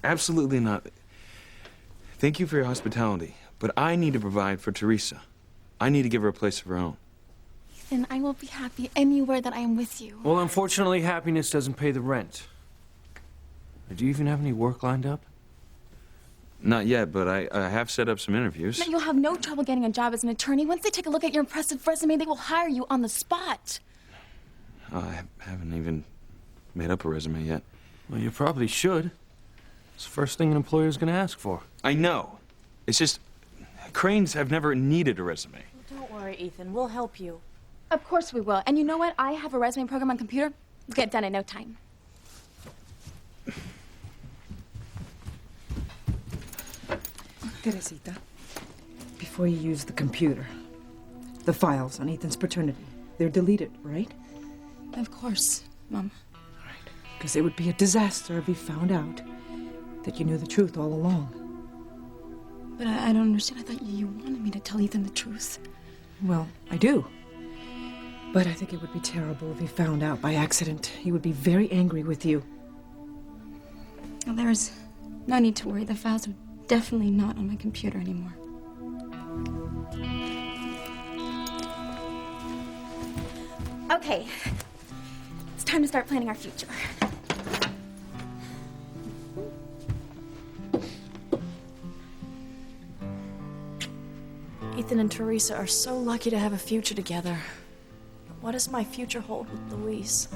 Absolutely not. Thank you for your hospitality, but I need to provide for Teresa. I need to give her a place of her own. Ethan, I will be happy anywhere that I am with you. Well, unfortunately, happiness doesn't pay the rent. Do you even have any work lined up? Not yet, but I have set up some interviews. Now, you'll have no trouble getting a job as an attorney. Once they take a look at your impressive resume, they will hire you on the spot. I haven't even made up a resume yet. Well, you probably should. It's the first thing an employer's gonna ask for. I know. It's just, cranes have never needed a resume. Don't worry, Ethan. We'll help you. Of course we will. And you know what? I have a resume program on computer. We'll get it done in no time. Teresita, before you use the computer, the files on Ethan's paternity, they're deleted, right? Of course, Mom. Right. Because it would be a disaster if he found out that you knew the truth all along. But I don't understand. I thought you wanted me to tell Ethan the truth. Well, I do. But I think it would be terrible if he found out by accident. He would be very angry with you. Well, there is no need to worry. The files are definitely not on my computer anymore. Okay. It's time to start planning our future. Ethan and Teresa are so lucky to have a future together. But what does my future hold with Luis?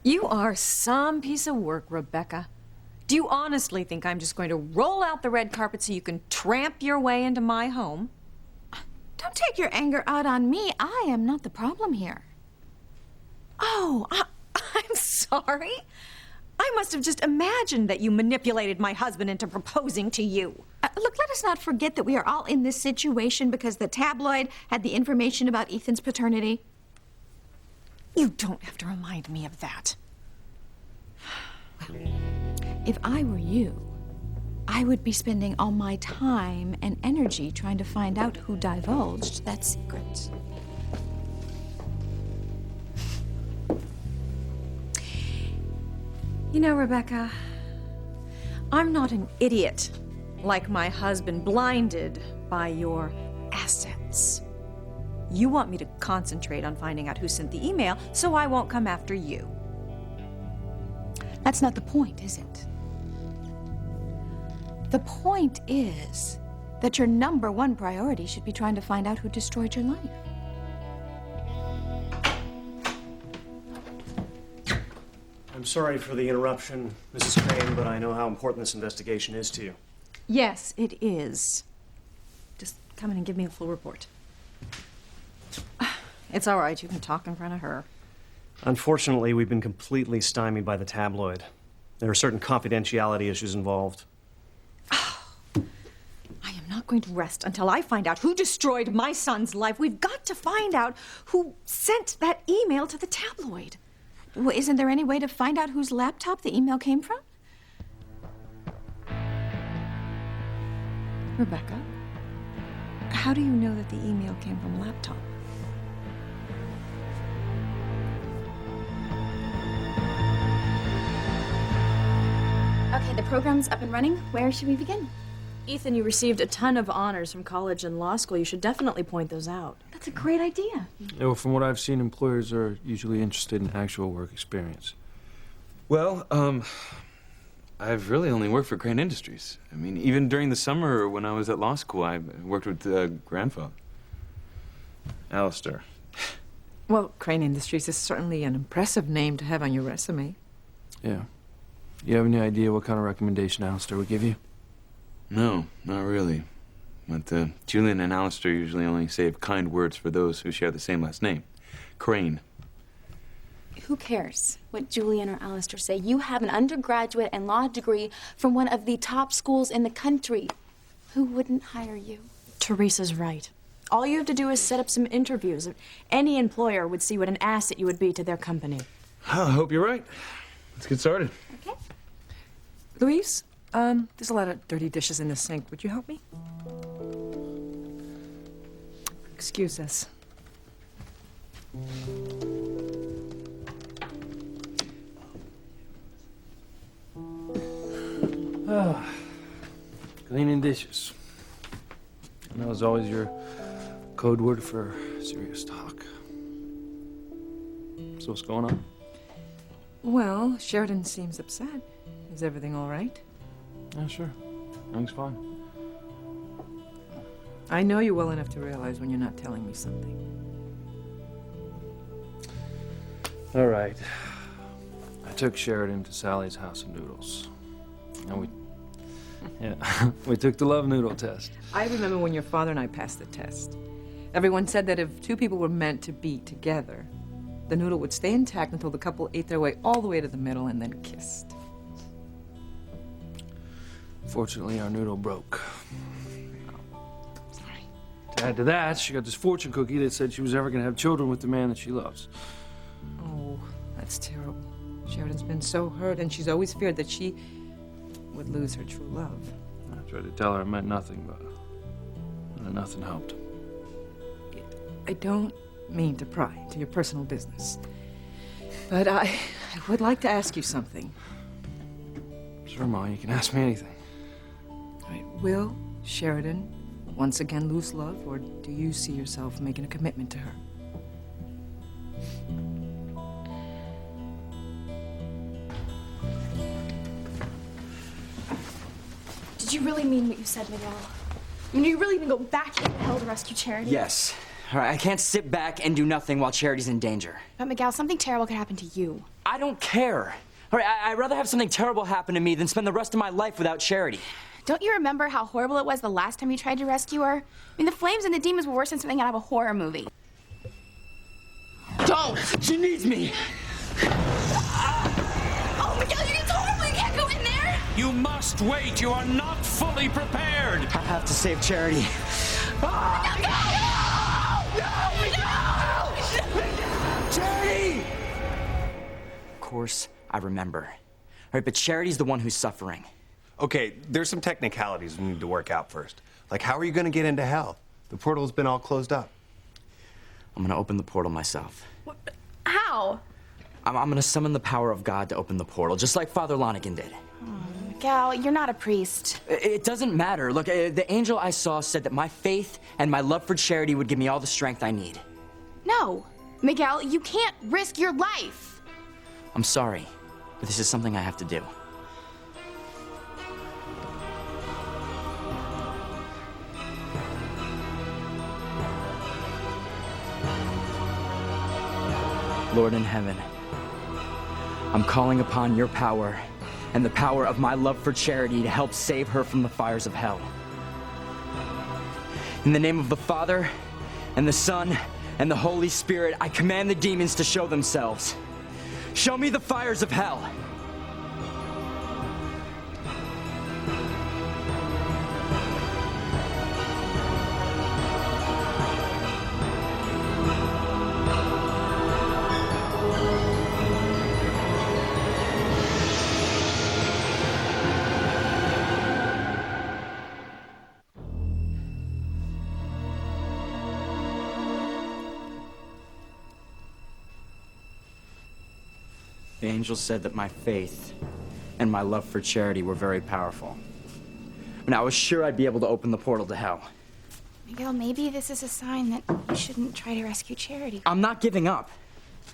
You are some piece of work, Rebecca. Do you honestly think I'm just going to roll out the red carpet so you can tramp your way into my home? Don't take your anger out on me. I am not the problem here. Oh, I'm sorry. I must have just imagined that you manipulated my husband into proposing to you. Look, let us not forget that we are all in this situation because the tabloid had the information about Ethan's paternity. You don't have to remind me of that. If I were you, I would be spending all my time and energy trying to find out who divulged that secret. You know, Rebecca, I'm not an idiot like my husband, blinded by your assets. You want me to concentrate on finding out who sent the email, so I won't come after you. That's not the point, is it? The point is that your #1 priority should be trying to find out who destroyed your life. I'm sorry for the interruption, Mrs. Crane, but I know how important this investigation is to you. Yes, it is. Just come in and give me a full report. It's all right, you can talk in front of her. Unfortunately, we've been completely stymied by the tabloid. There are certain confidentiality issues involved. I am not going to rest until I find out who destroyed my son's life. We've got to find out who sent that email to the tabloid. Well, isn't there any way to find out whose laptop the email came from? Rebecca, how do you know that the email came from a laptop? Okay, the program's up and running. Where should we begin? Ethan, you received a ton of honors from college and law school. You should definitely point those out. That's a great idea. Yeah, well, from what I've seen, employers are usually interested in actual work experience. Well, I've really only worked for Crane Industries. I mean, even during the summer when I was at law school, I worked with grandfather, Alistair. Well, Crane Industries is certainly an impressive name to have on your resume. Yeah. You have any idea what kind of recommendation Alistair would give you? No, not really. But Julian and Alistair usually only save kind words for those who share the same last name. Crane. Who cares what Julian or Alistair say? You have an undergraduate and law degree from one of the top schools in the country. Who wouldn't hire you? Teresa's right. All you have to do is set up some interviews. Any employer would see what an asset you would be to their company. I hope you're right. Let's get started. Okay. Luis, there's a lot of dirty dishes in the sink. Would you help me? Excuse us. Cleaning dishes. And that was always your code word for serious talk. So what's going on? Well, Sheridan seems upset. Is everything all right? Yeah, sure. Everything's fine. I know you well enough to realize when you're not telling me something. All right. I took Sheridan to Sally's House of Noodles. And we took the love noodle test. I remember when your father and I passed the test. Everyone said that if two people were meant to be together, the noodle would stay intact until the couple ate their way all the way to the middle and then kissed. Fortunately, our noodle broke. To add to that, she got this fortune cookie that said she was ever going to have children with the man that she loves. Oh, that's terrible. Sheridan's been so hurt, and she's always feared that she would lose her true love. I tried to tell her it meant nothing, but nothing helped. I don't mean to pry into your personal business, but I would like to ask you something. Sure, Ma, you can ask me anything. All right, will Sheridan once again lose love, or do you see yourself making a commitment to her? Did you really mean what you said, Miguel? I mean, are you really gonna go back into hell to rescue Charity? Yes. All right, I can't sit back and do nothing while Charity's in danger. But Miguel, something terrible could happen to you. I don't care. All right, I'd rather have something terrible happen to me than spend the rest of my life without Charity. Don't you remember how horrible it was the last time you tried to rescue her? I mean, the flames and the demons were worse than something out of a horror movie. Don't! She needs me! Oh, Miguel, you're so horrible! You can't go in there! You must wait! You are not fully prepared! I have to save Charity. Charity! Of course, I remember. All right, but Charity's the one who's suffering. Okay, there's some technicalities we need to work out first. Like, how are you gonna get into hell? The portal's been all closed up. I'm gonna open the portal myself. How? I'm gonna summon the power of God to open the portal, just like Father Lonigan did. Miguel, you're not a priest. It doesn't matter. Look, the angel I saw said that my faith and my love for Charity would give me all the strength I need. No. Miguel, you can't risk your life. I'm sorry, but this is something I have to do. Lord in heaven, I'm calling upon your power and the power of my love for Charity to help save her from the fires of hell. In the name of the Father, and the Son, and the Holy Spirit, I command the demons to show themselves. Show me the fires of hell. The angel said that my faith and my love for Charity were very powerful. And I was sure I'd be able to open the portal to hell. Miguel, maybe this is a sign that you shouldn't try to rescue Charity. I'm not giving up.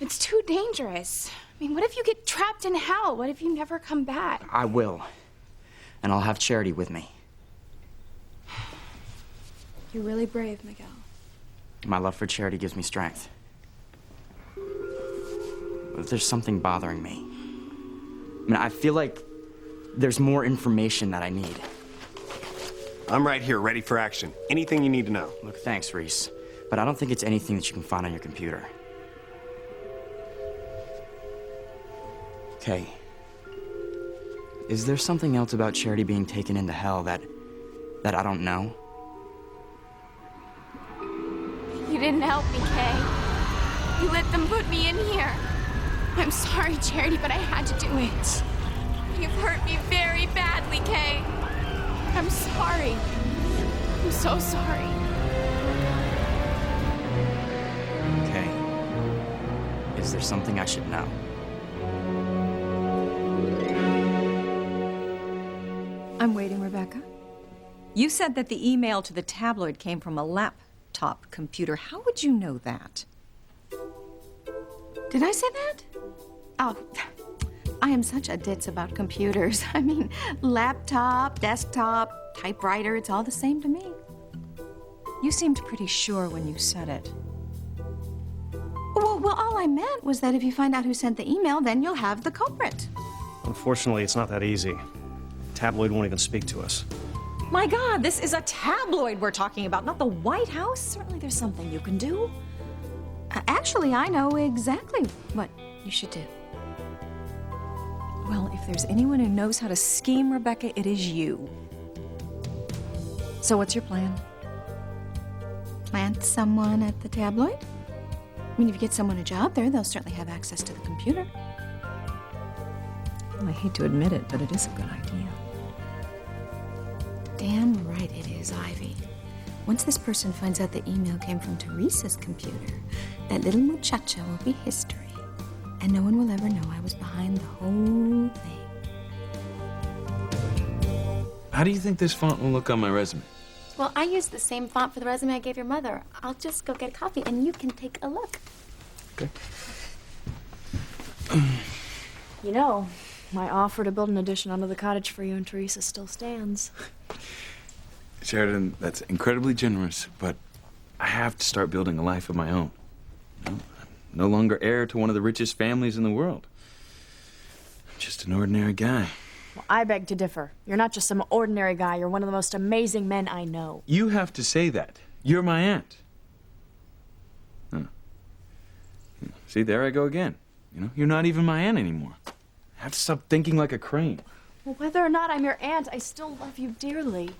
It's too dangerous. I mean, what if you get trapped in hell? What if you never come back? I will. And I'll have Charity with me. You're really brave, Miguel. My love for Charity gives me strength. But there's something bothering me. I mean, I feel like there's more information that I need. I'm right here, ready for action. Anything you need to know. Look, thanks, Reese. But I don't think it's anything that you can find on your computer. Okay. Is there something else about Charity being taken into hell that I don't know? You didn't help me, Kay. You let them put me in here. I'm sorry, Charity, but I had to do it. You've hurt me very badly, Kay. I'm sorry. I'm so sorry. Okay. Is there something I should know? I'm waiting, Rebecca. You said that the email to the tabloid came from a laptop computer. How would you know that? Did I say that? Oh, I am such a ditz about computers. I mean, laptop, desktop, typewriter, it's all the same to me. You seemed pretty sure when you said it. Well, all I meant was that if you find out who sent the email, then you'll have the culprit. Unfortunately, it's not that easy. Tabloid won't even speak to us. My God, this is a tabloid we're talking about, not the White House. Certainly there's something you can do. Actually, I know exactly what you should do. Well, if there's anyone who knows how to scheme, Rebecca, it is you. So what's your plan? Plant someone at the tabloid? I mean, if you get someone a job there, they'll certainly have access to the computer. Well, I hate to admit it, but it is a good idea. Damn right it is, Ivy. Once this person finds out the email came from Teresa's computer, that little muchacha will be history. And no one will ever know I was behind the whole thing. How do you think this font will look on my resume? Well, I used the same font for the resume I gave your mother. I'll just go get a copy and you can take a look. Okay. You know, my offer to build an addition onto the cottage for you and Teresa still stands. Sheridan, that's incredibly generous, but I have to start building a life of my own. You know, I'm no longer heir to one of the richest families in the world. I'm just an ordinary guy. Well, I beg to differ. You're not just some ordinary guy. You're one of the most amazing men I know. You have to say that. You're my aunt. Huh. See, there I go again. You know, you're not even my aunt anymore. I have to stop thinking like a crane. Well, whether or not I'm your aunt, I still love you dearly.